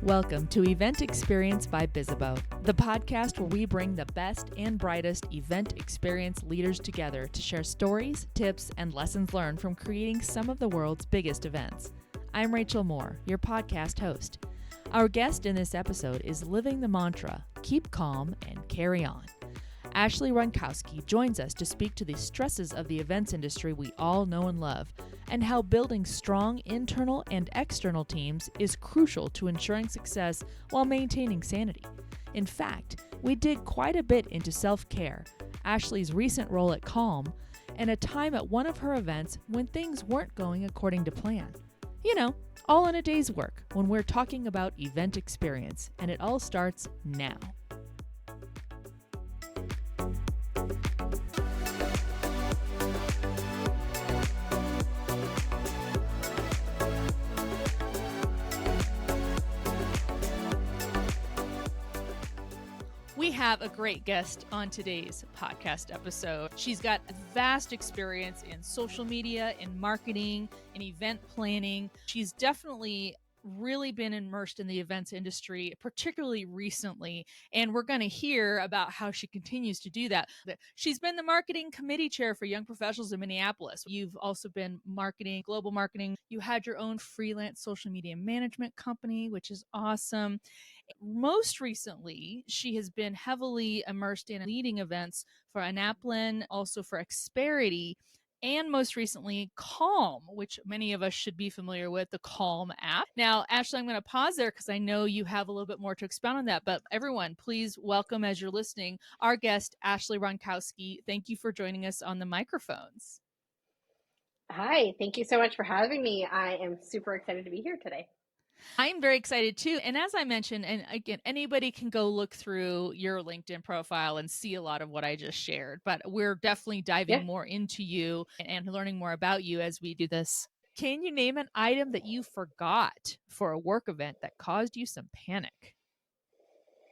Welcome to Event Experience by Bizabout, the podcast where we bring the best and brightest event experience leaders together to share stories, tips, and lessons learned from creating some of the world's biggest events. I'm Rachel Moore, your podcast host. Our guest in this episode is living the mantra, keep calm and carry on. Ashley Ronkowski joins us to speak to the stresses of the events industry we all know and love, and how building strong internal and external teams is crucial to ensuring success while maintaining sanity. In fact, we dig quite a bit into self-care, Ashley's recent role at Calm, and a time at one of her events when things weren't going according to plan. You know, all in a day's work when we're talking about event experience, and it all starts now. We have a great guest on today's podcast episode. She's got vast experience in social media, in marketing, in event planning. She's definitely really been immersed in the events industry, particularly recently, and we're going to hear about how she continues to do that. She's been the marketing committee chair for young professionals in Minneapolis. You've also been marketing, global marketing. You had your own freelance social media management company, which is awesome. Most recently, she has been heavily immersed in leading events for Annapolis, also for Xperity, and most recently, Calm, which many of us should be familiar with, the Calm app. Now, Ashley, I'm going to pause there because I know you have a little bit more to expound on that, but everyone, please welcome, as you're listening, our guest, Ashley Ronkowski. Thank you for joining us on the microphones. Hi, thank you so much for having me. I am super excited to be here today. I'm very excited too. And as I mentioned, and again, anybody can go look through your LinkedIn profile and see a lot of what I just shared, but we're definitely diving more into you and learning more about you as we do this. Can you name an item that you forgot for a work event that caused you some panic?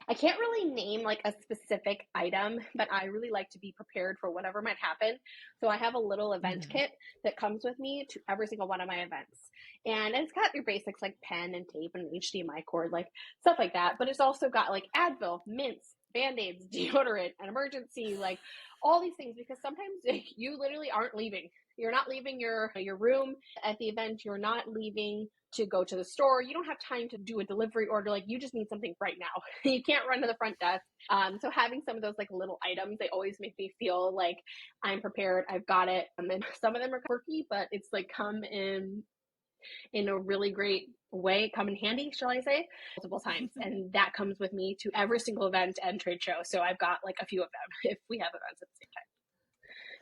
I can't really name like a specific item, but I really like to be prepared for whatever might happen. So I have a little event kit that comes with me to every single one of my events. And it's got your basics like pen and tape and HDMI cord, like stuff like that. But it's also got like Advil, mints, Band-Aids, deodorant, an emergency, like all these things, because sometimes you literally aren't leaving. You're not leaving your room at the event. You're not leaving to go to the store. You don't have time to do a delivery order. Like you just need something right now. You can't run to the front desk. So having some of those like little items, they always make me feel like I'm prepared. I've got it. And then some of them are quirky, but it's like come in a really great way, come in handy, shall I say, multiple times. And that comes with me to every single event and trade show. So I've got like a few of them if we have events at the same time.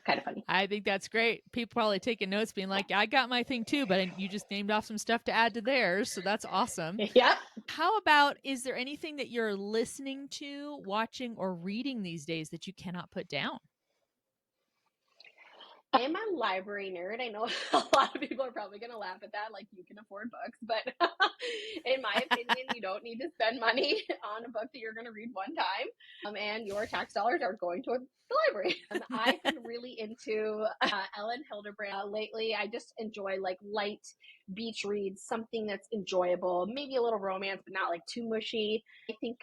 Kind of funny. I think that's great. People probably taking notes being like, I got my thing too, but you just named off some stuff to add to theirs. So that's awesome. Yep. How about, is there anything that you're listening to, watching, or reading these days that you cannot put down? I am a library nerd. I know a lot of people are probably going to laugh at that, like you can afford books, but in my opinion, you don't need to spend money on a book that you're going to read one time, and your tax dollars are going to the library. I've been really into Ellen Hildebrand lately. I just enjoy like light beach reads, something that's enjoyable, maybe a little romance, but not like too mushy. I think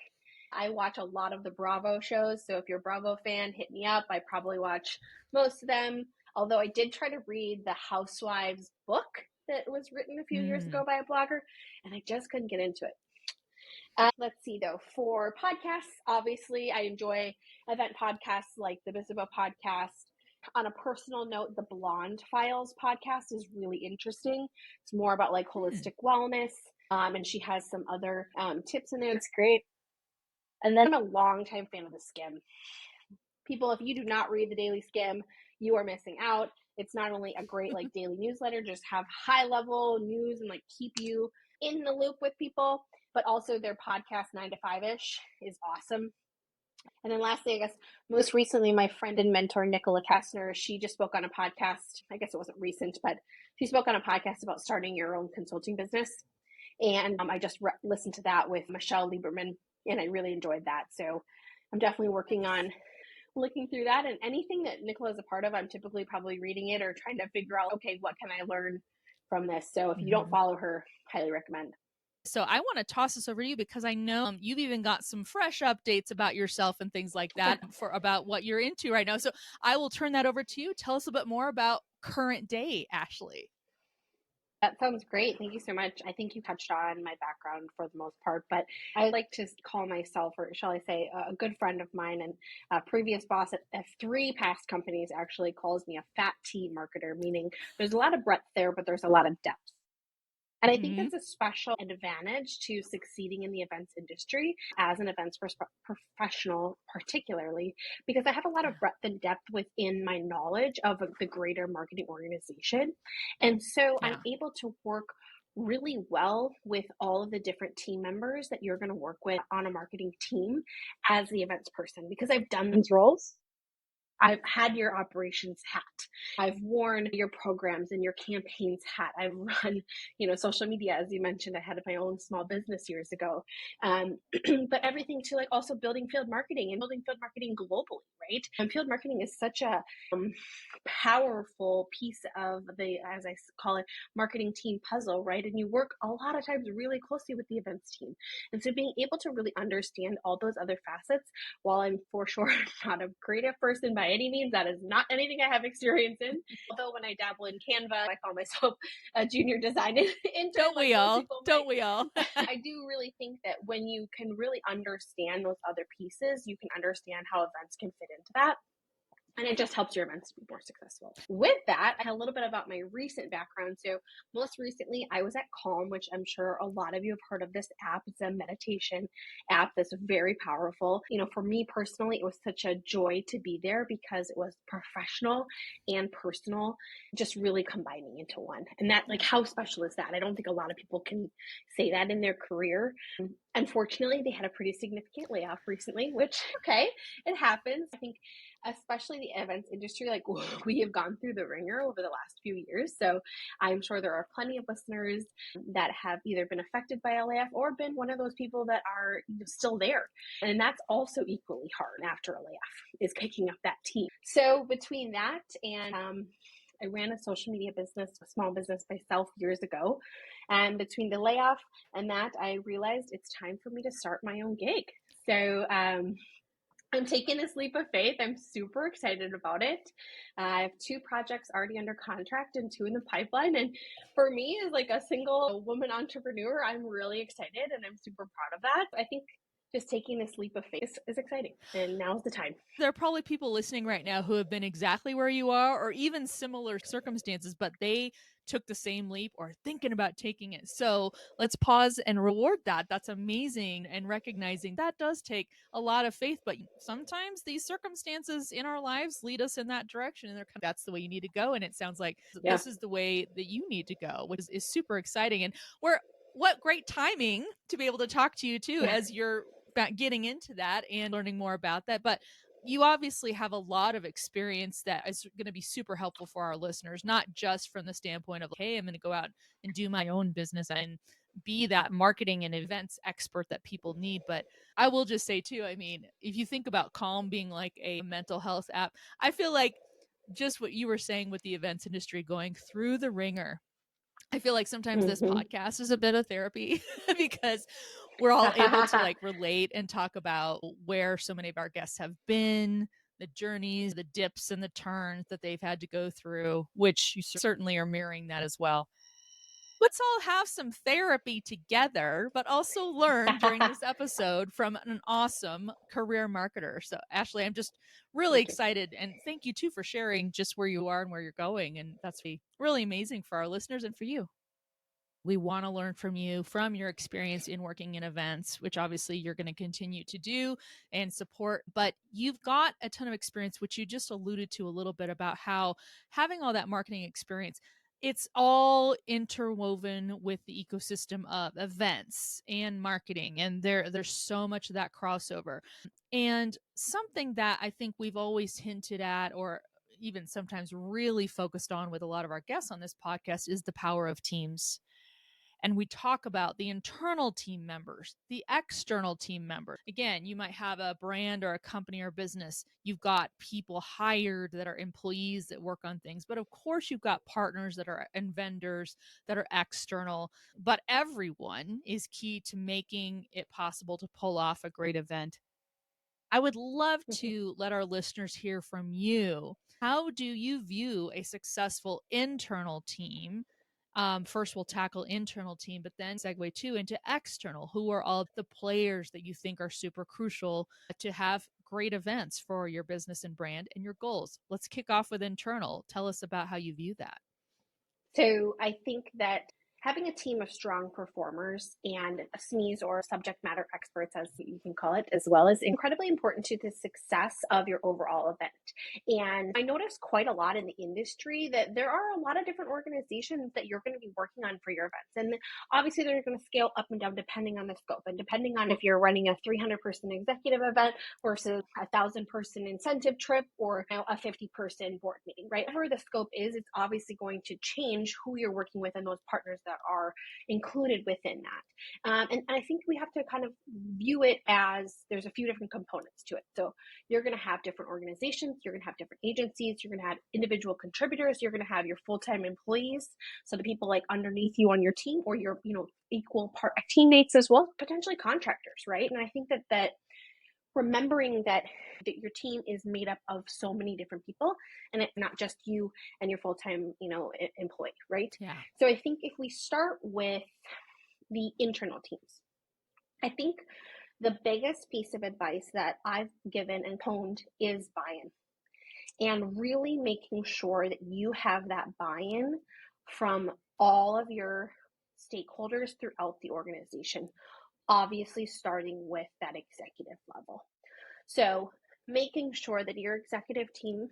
I watch a lot of the Bravo shows, so if you're a Bravo fan, hit me up. I probably watch most of them. Although I did try to read the Housewives book that was written a few years ago by a blogger, and I just couldn't get into it. Let's see, though. For podcasts, obviously, I enjoy event podcasts like the Bizabout podcast. On a personal note, the Blonde Files podcast is really interesting. It's more about like holistic wellness, and she has some other tips in there. It's great. And then I'm a longtime fan of the Skim. People, if you do not read the Daily Skim, you are missing out. It's not only a great like daily newsletter, just have high level news and like keep you in the loop with people, but also their podcast 9 to 5-ish is awesome. And then lastly, I guess most recently, my friend and mentor, Nicola Kastner, she just spoke on a podcast. I guess it wasn't recent, but she spoke on a podcast about starting your own consulting business. And I just listened to that with Michelle Lieberman, and I really enjoyed that. So I'm definitely working on looking through that, and anything that Nicola is a part of, I'm typically probably reading it or trying to figure out, okay, what can I learn from this? So if you don't follow her, highly recommend. So I want to toss this over to you because I know you've even got some fresh updates about yourself and things like that for about what you're into right now. So I will turn that over to you. Tell us a bit more about current day, Ashley. That sounds great. Thank you so much. I think you touched on my background for the most part, but I like to call myself, or shall I say, a good friend of mine and a previous boss at three past companies actually calls me a fat tea marketer, meaning there's a lot of breadth there, but there's a lot of depth. And I think that's a special advantage to succeeding in the events industry as an events professional, particularly because I have a lot of breadth and depth within my knowledge of the greater marketing organization. And so I'm able to work really well with all of the different team members that you're going to work with on a marketing team as the events person because I've done these roles. I've had your operations hat. I've worn your programs and your campaigns hat. I've run, social media, as you mentioned. I had my own small business years ago. But everything to like also building field marketing and building field marketing globally, right? And field marketing is such a powerful piece of the, as I call it, marketing team puzzle, right? And you work a lot of times really closely with the events team. And so being able to really understand all those other facets, while I'm for sure not a creative person by any means, that is not anything I have experience in. Although when I dabble in Canva, I call myself a junior design intern. Don't we all? Don't we all? I do really think that when you can really understand those other pieces, you can understand how events can fit into that. And it just helps your events to be more successful. With that, I had a little bit about my recent background. So most recently, I was at Calm, which I'm sure a lot of you have heard of this app. It's a meditation app that's very powerful. For me personally, it was such a joy to be there because it was professional and personal, just really combining into one. And that, like, how special is that? I don't think a lot of people can say that in their career. Unfortunately, they had a pretty significant layoff recently, which, okay, it happens. I think especially the events industry, like we have gone through the ringer over the last few years. So I'm sure there are plenty of listeners that have either been affected by a layoff or been one of those people that are still there. And that's also equally hard after a layoff, is picking up that team. So between that and I ran a social media business, a small business myself years ago. And between the layoff and that, I realized it's time for me to start my own gig. So I'm taking this leap of faith. I'm super excited about it. I have 2 projects already under contract and 2 in the pipeline. And for me, as like a single woman entrepreneur, I'm really excited and I'm super proud of that. I think just taking this leap of faith is exciting. And now's the time. There are probably people listening right now who have been exactly where you are or even similar circumstances, but they took the same leap or thinking about taking it. So let's pause and reward that. That's amazing. And recognizing that does take a lot of faith, but sometimes these circumstances in our lives lead us in that direction. And that's the way you need to go. And it sounds like this is the way that you need to go, which is super exciting. And what great timing to be able to talk to you too, as you're getting into that and learning more about that. But you obviously have a lot of experience that is going to be super helpful for our listeners, not just from the standpoint of, hey, I'm going to go out and do my own business and be that marketing and events expert that people need. But I will just say too, I mean, if you think about Calm being like a mental health app, I feel like just what you were saying with the events industry going through the ringer, I feel like sometimes this podcast is a bit of therapy because we're all able to like relate and talk about where so many of our guests have been, the journeys, the dips and the turns that they've had to go through, which you certainly are mirroring that as well. Let's all have some therapy together, but also learn during this episode from an awesome career marketer. So, Ashley, I'm just really excited. And thank you, too, for sharing just where you are and where you're going. And that's really amazing for our listeners and for you. We want to learn from you, from your experience in working in events, which obviously you're going to continue to do and support. But you've got a ton of experience, which you just alluded to a little bit about how having all that marketing experience, it's all interwoven with the ecosystem of events and marketing. And there's so much of that crossover. And something that I think we've always hinted at, or even sometimes really focused on with a lot of our guests on this podcast, is the power of teams. And we talk about the internal team members, the external team members. Again, you might have a brand or a company or business. You've got people hired that are employees that work on things. But of course, you've got partners that are and vendors that are external. But everyone is key to making it possible to pull off a great event. I would love to let our listeners hear from you. How do you view a successful internal team? First, we'll tackle internal team, but then segue too into external. Who are all the players that you think are super crucial to have great events for your business and brand and your goals? Let's kick off with internal. Tell us about how you view that. So I think that having a team of strong performers and SMEs, or subject matter experts, as you can call it, as well, is incredibly important to the success of your overall event. And I noticed quite a lot in the industry that there are a lot of different organizations that you're going to be working on for your events. And obviously they're going to scale up and down depending on the scope and depending on if you're running a 300-person executive event versus a 1,000-person incentive trip, or a 50-person board meeting, right? Whatever the scope is, it's obviously going to change who you're working with and those partners that are included within that. And I think we have to kind of view it as there's a few different components to it. So you're going to have different organizations, you're going to have different agencies, you're going to have individual contributors, you're going to have your full-time employees, so the people like underneath you on your team, or your equal part teammates, as well, potentially contractors, right? And I think that remembering that your team is made up of so many different people, and it's not just you and your full-time employee, right? Yeah. So I think if we start with the internal teams, I think the biggest piece of advice that I've given and honed is buy-in, and really making sure that you have that buy-in from all of your stakeholders throughout the organization, obviously starting with that executive level. So making sure that your executive team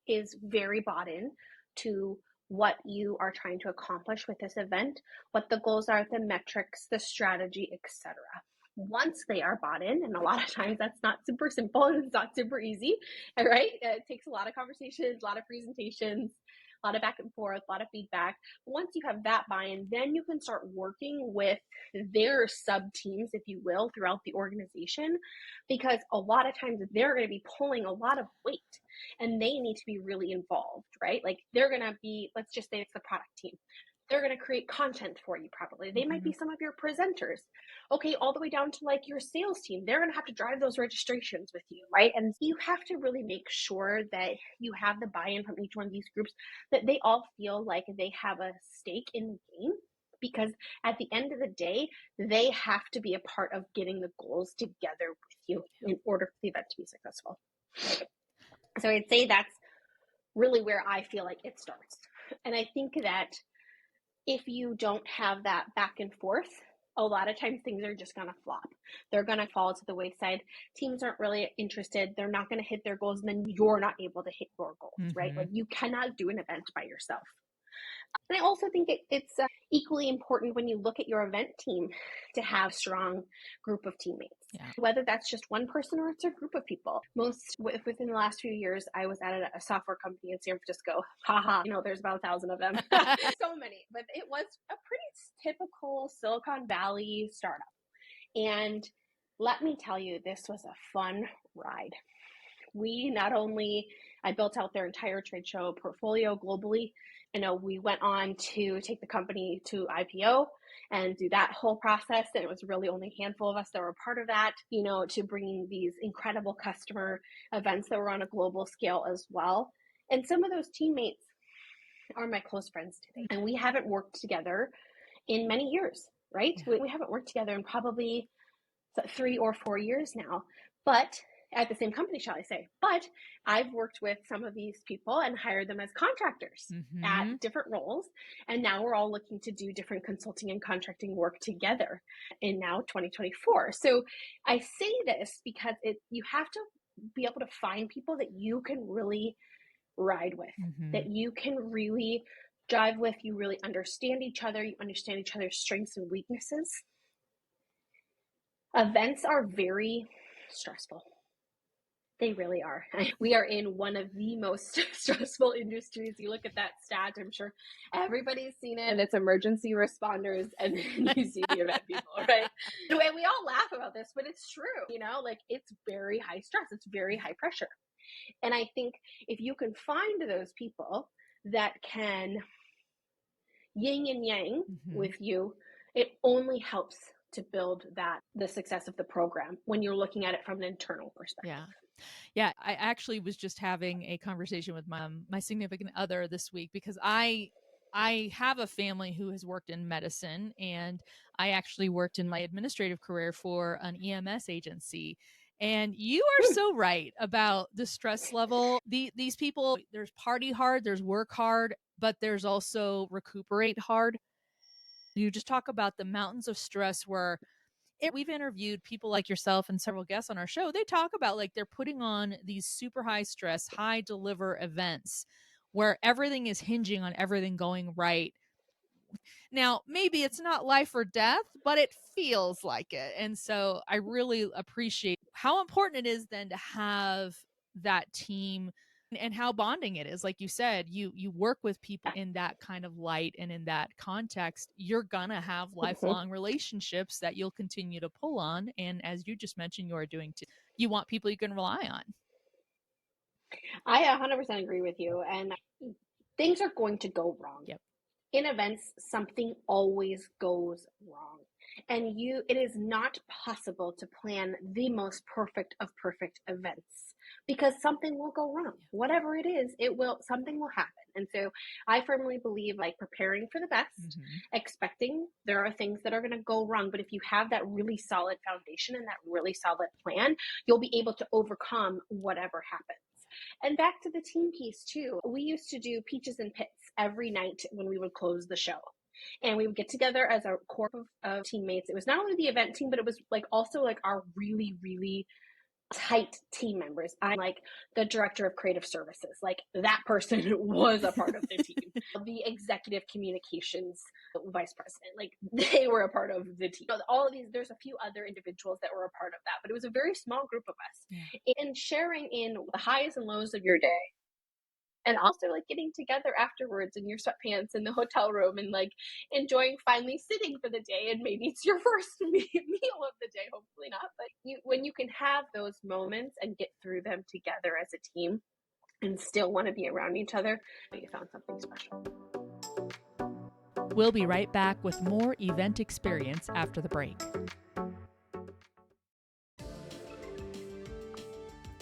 is very bought in to what you are trying to accomplish with this event, what the goals are, the metrics, the strategy, etc. Once they are bought in, and a lot of times that's not super simple and it's not super easy, right? It takes a lot of conversations, a lot of presentations, a lot of back and forth, a lot of feedback. Once you have that buy-in, then you can start working with their sub teams, if you will, throughout the organization, because a lot of times they're going to be pulling a lot of weight and they need to be really involved, right? Like they're going to be, let's just say it's the product team. They're going to create content for you probably. They might be some of your presenters. Okay, all the way down to like your sales team. They're going to have to drive those registrations with you, right? And you have to really make sure that you have the buy-in from each one of these groups, that they all feel like they have a stake in the game, because at the end of the day, they have to be a part of getting the goals together with you in order for the event to be successful. So I'd say that's really where I feel like it starts. And I think that if you don't have that back and forth, a lot of times things are just going to flop. They're going to fall to the wayside. Teams aren't really interested. They're not going to hit their goals, and then you're not able to hit your goals, right? Like you cannot do an event by yourself. And I also think it's equally important when you look at your event team to have a strong group of teammates, whether that's just one person or it's a group of people. Within the last few years, I was at a software company in San Francisco. Haha, there's about 1,000 of them. So many, but it was a pretty typical Silicon Valley startup. And let me tell you, this was a fun ride. I built out their entire trade show portfolio globally. We went on to take the company to IPO and do that whole process. And it was really only a handful of us that were part of that, to bringing these incredible customer events that were on a global scale as well. And some of those teammates are my close friends today. And we haven't worked together in many years, right? We haven't worked together in probably 3 or 4 years now, but at the same company, shall I say. But I've worked with some of these people and hired them as contractors at different roles. And now we're all looking to do different consulting and contracting work together in now 2024. So I say this because you have to be able to find people that you can really ride with, that you can really drive with, you really understand each other, you understand each other's strengths and weaknesses. Events are very stressful. They really are. We are in one of the most stressful industries. You look at that stat, I'm sure everybody's seen it, and it's emergency responders, and then you see the event people, right? And we all laugh about this, but it's true, like it's very high stress, it's very high pressure. And I think if you can find those people that can yin and yang with you, it only helps to build the success of the program when you're looking at it from an internal perspective. Yeah. Yeah, I actually was just having a conversation with my significant other this week because I have a family who has worked in medicine, and I actually worked in my administrative career for an EMS agency. And you are so right about the stress level. These people, there's party hard, there's work hard, but there's also recuperate hard. You just talk about the mountains of stress where we've interviewed people like yourself and several guests on our show. They talk about like they're putting on these super high stress, high deliver events where everything is hinging on everything going right. Now, maybe it's not life or death, but it feels like it. And so I really appreciate how important it is then to have that team and how bonding it is. Like you said, you work with people in that kind of light and in that context, you're gonna have lifelong relationships that you'll continue to pull on. And as you just mentioned, you are doing too. You want people you can rely on. I 100% agree with you. And things are going to go wrong. Yep. In events, something always goes wrong. And it is not possible to plan the most perfect of perfect events because something will go wrong. Whatever it is, something will happen. And so I firmly believe like preparing for the best, expecting there are things that are going to go wrong. But if you have that really solid foundation and that really solid plan, you'll be able to overcome whatever happens. And back to the team piece too. We used to do peaches and pits every night when we would close the show. And we would get together as a core of teammates. It was not only the event team, but it was like also like our really, really tight team members. I'm like the director of creative services. Like that person was a part of the team. The executive communications vice president, like they were a part of the team. All of these, there's a few other individuals that were a part of that, but it was a very small group of us. And sharing in the highs and lows of your day. And also like getting together afterwards in your sweatpants in the hotel room and like enjoying finally sitting for the day, and maybe it's your first meal of the day, hopefully not, but when you can have those moments and get through them together as a team and still want to be around each other, you found something special. We'll be right back with more event experience after the break.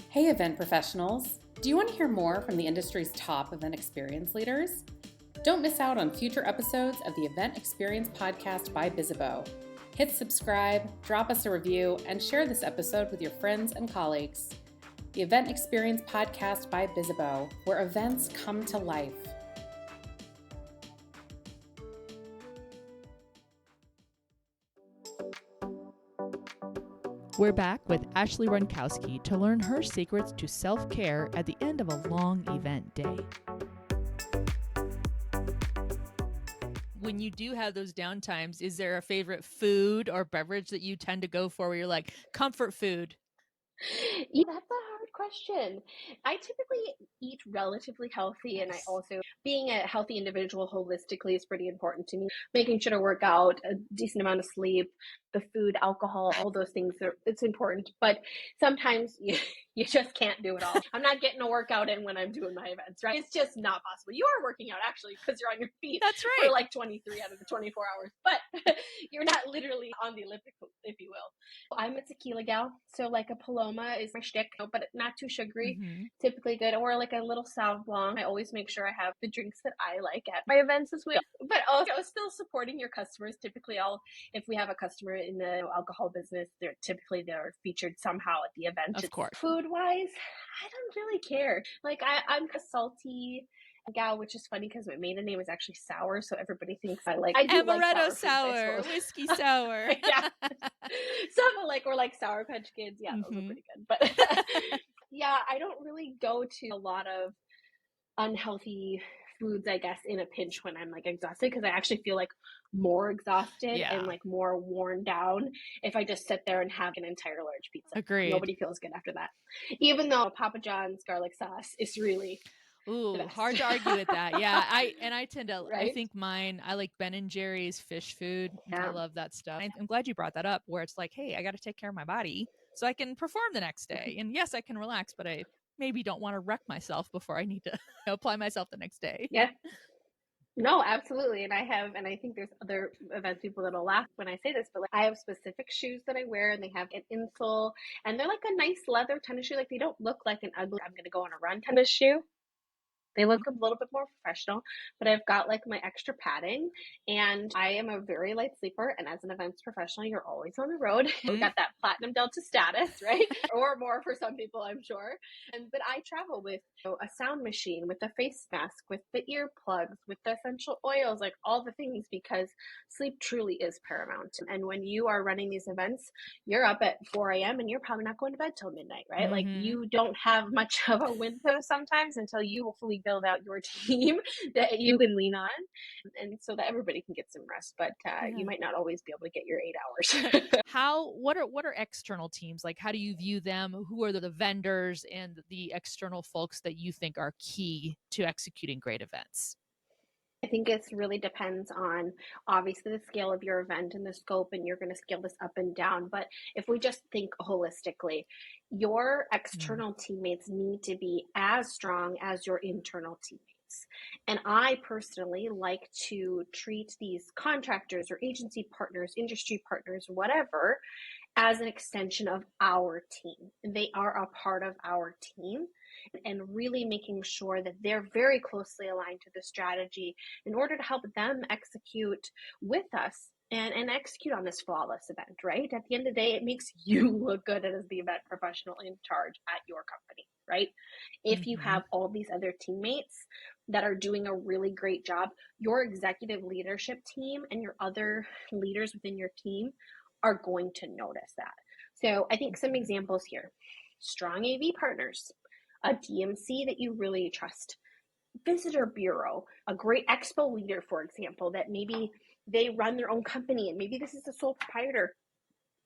Hey event professionals! Do you want to hear more from the industry's top event experience leaders? Don't miss out on future episodes of the Event Experience Podcast by Bizzabo. Hit subscribe, drop us a review, and share this episode with your friends and colleagues. The Event Experience Podcast by Bizzabo, where events come to life. We're back with Ashley Ronkowski to learn her secrets to self-care at the end of a long event day. When you do have those downtimes, is there a favorite food or beverage that you tend to go for where you're like, comfort food? Yeah, that's a hard question. I typically eat relatively healthy, and I also, being a healthy individual holistically is pretty important to me. Making sure to work out, a decent amount of sleep, the food, alcohol, all those things, it's important. But sometimes you just can't do it all. I'm not getting a workout in when I'm doing my events, right? It's just not possible. You are working out actually because you're on your feet. That's right. For like 23 out of the 24 hours, but you're not literally on the elliptical, if you will. I'm a tequila gal, so like a Paloma is my shtick, but not too sugary, typically good, or like a little Sauv Blanc. I always make sure I have the drinks that I like at my events as well. But also still supporting your customers. Typically, if we have a customer in the alcohol business, they're featured somehow at the event. Of course. Food wise, I don't really care. Like I'm a salty gal, which is funny because my maiden name is actually Sour, so everybody thinks I do amaretto like sour, whiskey sour. Yeah, something or like Sour Patch Kids. Yeah, those are pretty good. But yeah, I don't really go to a lot of unhealthy foods, I guess, in a pinch when I'm like exhausted, because I actually feel like more exhausted and like more worn down if I just sit there and have an entire large pizza. Agreed. Nobody feels good after that. Even though Papa John's garlic sauce is really hard to argue with that. Yeah, I tend to, I right? think I like Ben and Jerry's fish food. I Yeah. love that stuff. I'm glad you brought that up, where it's like, hey, I got to take care of my body so I can perform the next day. And yes, I can relax, but I maybe don't want to wreck myself before I need to apply myself the next day. Yeah. No, absolutely. And I think there's other events people that'll laugh when I say this, but like I have specific shoes that I wear, and they have an insole, and they're like a nice leather tennis shoe. Like they don't look like an ugly, I'm going to go on a run tennis shoe. They look a little bit more professional, but I've got like my extra padding, and I am a very light sleeper. And as an events professional, you're always on the road. We've got that platinum Delta status, right? Or more for some people, I'm sure. But I travel with a sound machine, with a face mask, with the earplugs, with the essential oils, like all the things, because sleep truly is paramount. And when you are running these events, you're up at 4 a.m. and you're probably not going to bed till midnight, right? Like you don't have much of a window sometimes until you hopefully build out your team that you can lean on, and so that everybody can get some rest. But you might not always be able to get your 8 hours. What are external teams like? How do you view them? Who are the vendors and the external folks that you think are key to executing great events? I think it really depends on obviously the scale of your event and the scope, and you're going to scale this up and down. But if we just think holistically, your external teammates need to be as strong as your internal teammates. And I personally like to treat these contractors or agency partners, industry partners, whatever, as an extension of our team. They are a part of our team, and really making sure that they're very closely aligned to the strategy in order to help them execute with us and execute on this flawless event, right? At the end of the day, it makes you look good as the event professional in charge at your company, right? If you have all these other teammates that are doing a really great job, your executive leadership team and your other leaders within your team are going to notice that. So I think some examples here: strong AV partners, a DMC that you really trust, visitor bureau, a great expo leader, for example, that maybe they run their own company and maybe this is a sole proprietor,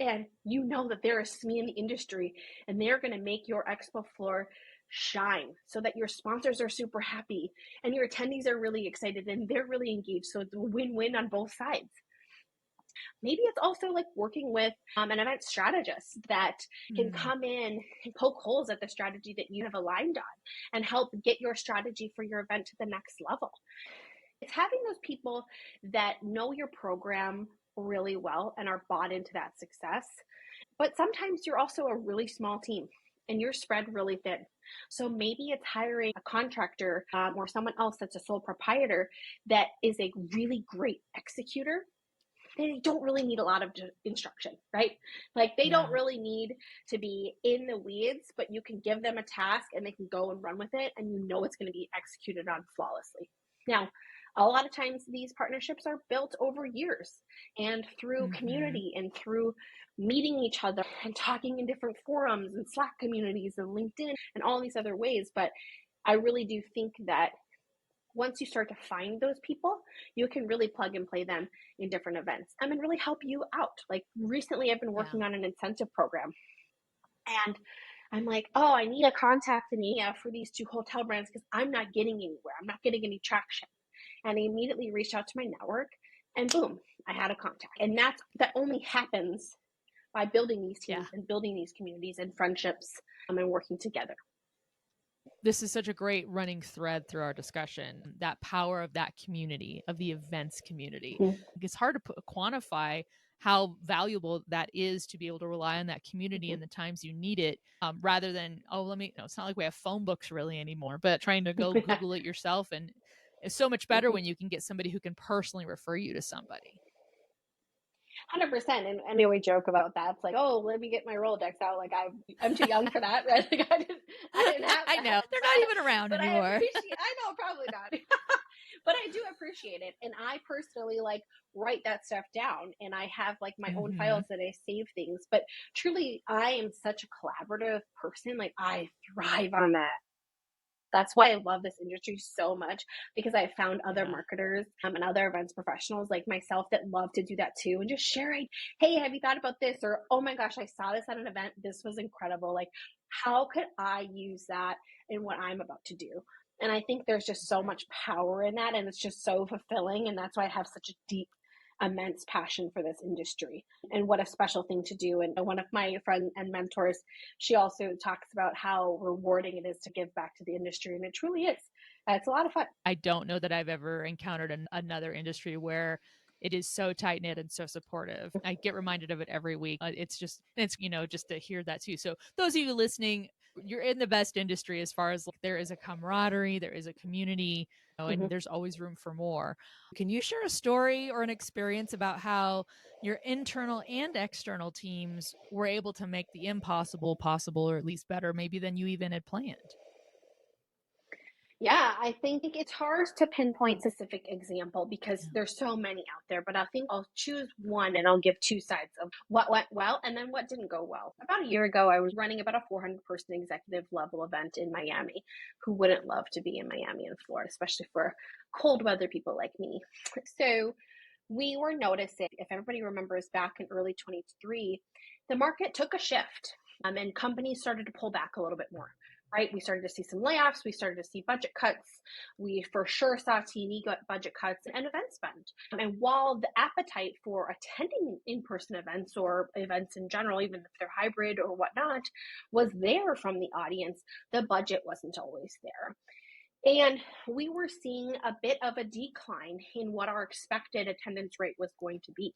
and you know that they're a SME in the industry and they're going to make your expo floor shine so that your sponsors are super happy and your attendees are really excited and they're really engaged. So it's a win-win on both sides. Maybe it's also like working with an event strategist that can come in and poke holes at the strategy that you have aligned on and help get your strategy for your event to the next level. It's having those people that know your program really well and are bought into that success. But sometimes you're also a really small team and you're spread really thin. So maybe it's hiring a contractor or someone else that's a sole proprietor that is a really great executor. They don't really need a lot of instruction, right? Like they don't really need to be in the weeds, but you can give them a task and they can go and run with it, and you know it's going to be executed on flawlessly. Now, a lot of times these partnerships are built over years and through community and through meeting each other and talking in different forums and Slack communities and LinkedIn and all these other ways. But I really do think that once you start to find those people, you can really plug and play them in different events and really help you out. Like recently, I've been working on an incentive program, and I'm like, oh, I need a contact in EMEA for these 2 hotel brands because I'm not getting anywhere. I'm not getting any traction. And I immediately reached out to my network, and boom, I had a contact. And that only happens by building these teams and building these communities and friendships and working together. This is such a great running thread through our discussion, that power of that community, of the events community. It's hard to quantify how valuable that is to be able to rely on that community in the times you need it, rather than, it's not like we have phone books really anymore, but trying to go Google it yourself. And it's so much better when you can get somebody who can personally refer you to somebody. 100%. And we always joke about that. It's like, oh, let me get my Rolodex out. Like I'm too young for that, right? Like I didn't have that. I know. They're not even around anymore. I know, probably not. But I do appreciate it. And I personally like write that stuff down, and I have like my own files that I save things. But truly, I am such a collaborative person. Like I thrive on that. That's why I love this industry so much, because I found other Yeah. marketers and other events professionals like myself that love to do that too, and just share, hey, have you thought about this? Or, oh my gosh, I saw this at an event. This was incredible. Like, how could I use that in what I'm about to do? And I think there's just so much power in that, and it's just so fulfilling. And that's why I have such a deep, immense passion for this industry, and what a special thing to do. And one of my friends and mentors, she also talks about how rewarding it is to give back to the industry, and it truly is. It's a lot of fun. I don't know that I've ever encountered another industry where it is so tight knit and so supportive. I get reminded of it every week. It's just to hear that too. So those of you listening, you're in the best industry as far as, like, there is a camaraderie, there is a community, and there's always room for more. Can you share a story or an experience about how your internal and external teams were able to make the impossible possible, or at least better maybe than you even had planned? Yeah, I think it's hard to pinpoint a specific example because there's so many out there, but I think I'll choose one and I'll give two sides of what went well and then what didn't go well. About a year ago, I was running about a 400-person executive level event in Miami. Who wouldn't love to be in Miami and Florida, especially for cold weather people like me? So we were noticing, if everybody remembers back in early 23, the market took a shift, and companies started to pull back a little bit more. Right? We started to see some layoffs. We started to see budget cuts. We for sure saw T&E budget cuts and event spend. And while the appetite for attending in-person events or events in general, even if they're hybrid or whatnot, was there from the audience, the budget wasn't always there. And we were seeing a bit of a decline in what our expected attendance rate was going to be.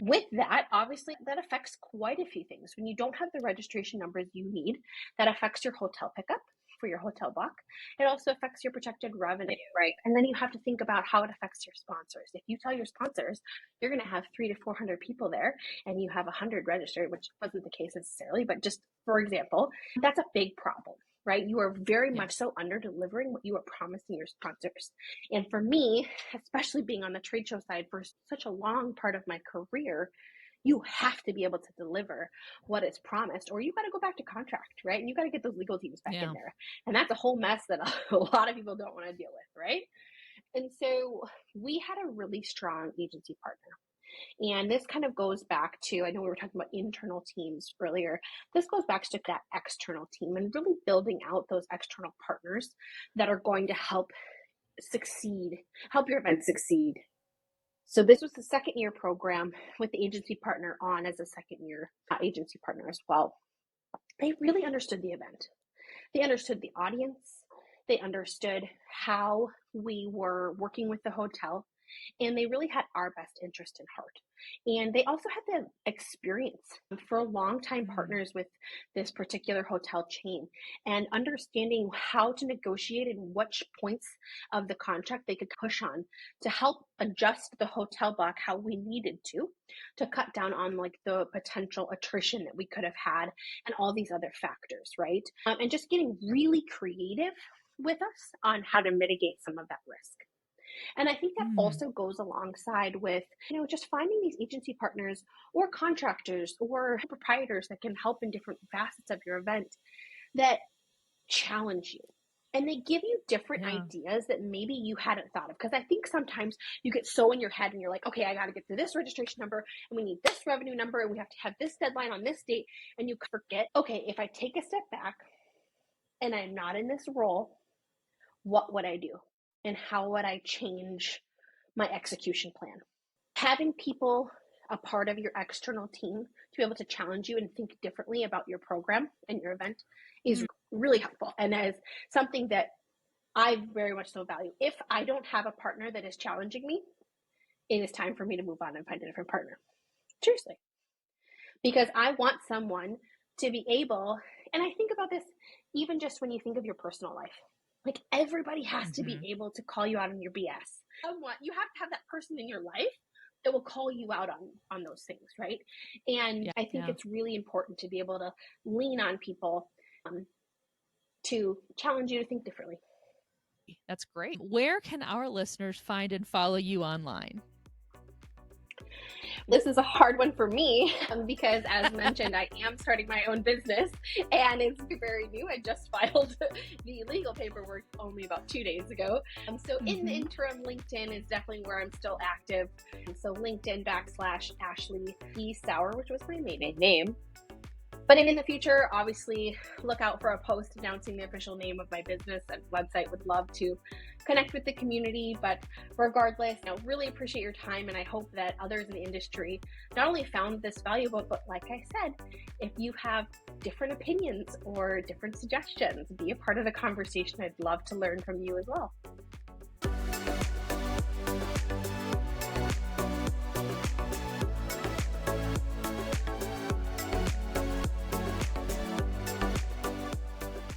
With that, obviously, that affects quite a few things. When you don't have the registration numbers you need, that affects your hotel pickup for your hotel block. It also affects your projected revenue, right? And then you have to think about how it affects your sponsors. If you tell your sponsors you're going to have 300 to 400 people there and you have 100 registered, which wasn't the case necessarily, but just for example, that's a big problem. Right? You are very much so under delivering what you are promising your sponsors. And for me, especially being on the trade show side for such a long part of my career, you have to be able to deliver what is promised, or you got to go back to contract, right? And you got to get those legal teams back in there. And that's a whole mess that a lot of people don't want to deal with, right? And so we had a really strong agency partner. And this kind of goes back to, I know we were talking about internal teams earlier. This goes back to that external team and really building out those external partners that are going to help your event succeed. So this was the second year program with the agency partner on as a second year agency partner as well. They really understood the event. They understood the audience. They understood how we were working with the hotel. And they really had our best interest in heart. And they also had the experience for long-time partners with this particular hotel chain and understanding how to negotiate and which points of the contract they could push on to help adjust the hotel block how we needed to cut down on like the potential attrition that we could have had and all these other factors, right? And just getting really creative with us on how to mitigate some of that risk. And I think that also goes alongside with, just finding these agency partners or contractors or proprietors that can help in different facets of your event that challenge you. And they give you different ideas that maybe you hadn't thought of. Because I think sometimes you get so in your head and you're like, okay, I got to get to this registration number and we need this revenue number and we have to have this deadline on this date. And you forget, okay, if I take a step back and I'm not in this role, what would I do? And how would I change my execution plan? Having people a part of your external team to be able to challenge you and think differently about your program and your event is really helpful. And as something that I very much so value. If I don't have a partner that is challenging me, it is time for me to move on and find a different partner. Seriously. Because I want someone to be able, and I think about this even just when you think of your personal life. Like everybody has to be able to call you out on your BS. You have to have that person in your life that will call you out on those things, right? And I think it's really important to be able to lean on people to challenge you to think differently. That's great. Where can our listeners find and follow you online? This is a hard one for me because, as mentioned, I am starting my own business and it's very new. I just filed the legal paperwork only about 2 days ago. So in the interim, LinkedIn is definitely where I'm still active. So LinkedIn /Ashley E. Sauer, which was my maiden name. But in the future, obviously, look out for a post announcing the official name of my business and website. Would love to connect with the community. But regardless, really appreciate your time. And I hope that others in the industry not only found this valuable, but like I said, if you have different opinions or different suggestions, be a part of the conversation. I'd love to learn from you as well.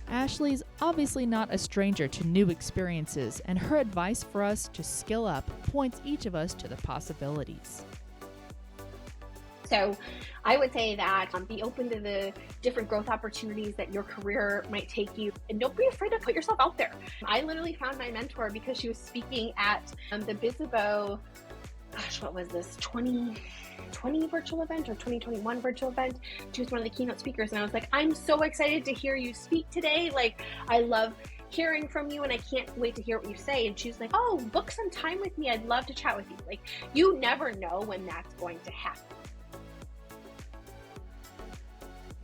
Ashley's obviously not a stranger to new experiences, and her advice for us to skill up points each of us to the possibilities. So I would say that be open to the different growth opportunities that your career might take you, and don't be afraid to put yourself out there. I literally found my mentor because she was speaking at the Bizzabo, what was this, 2020 virtual event or 2021 virtual event. She was one of the keynote speakers, and I was like, I'm so excited to hear you speak today. Like, I love hearing from you and I can't wait to hear what you say. And she's like, oh, book some time with me. I'd love to chat with you. Like, you never know when that's going to happen.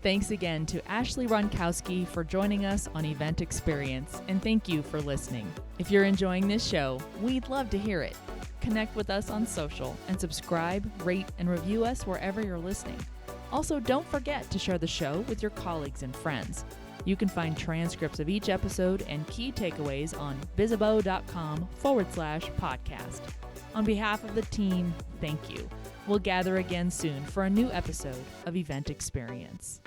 Thanks again to Ashley Ronkowski for joining us on Event Experience, and thank you for listening. If you're enjoying this show, we'd love to hear it. Connect with us on social and subscribe, rate, and review us wherever you're listening. Also, don't forget to share the show with your colleagues and friends. You can find transcripts of each episode and key takeaways on bizzabo.com/podcast. On behalf of the team, thank you. We'll gather again soon for a new episode of Event Experience.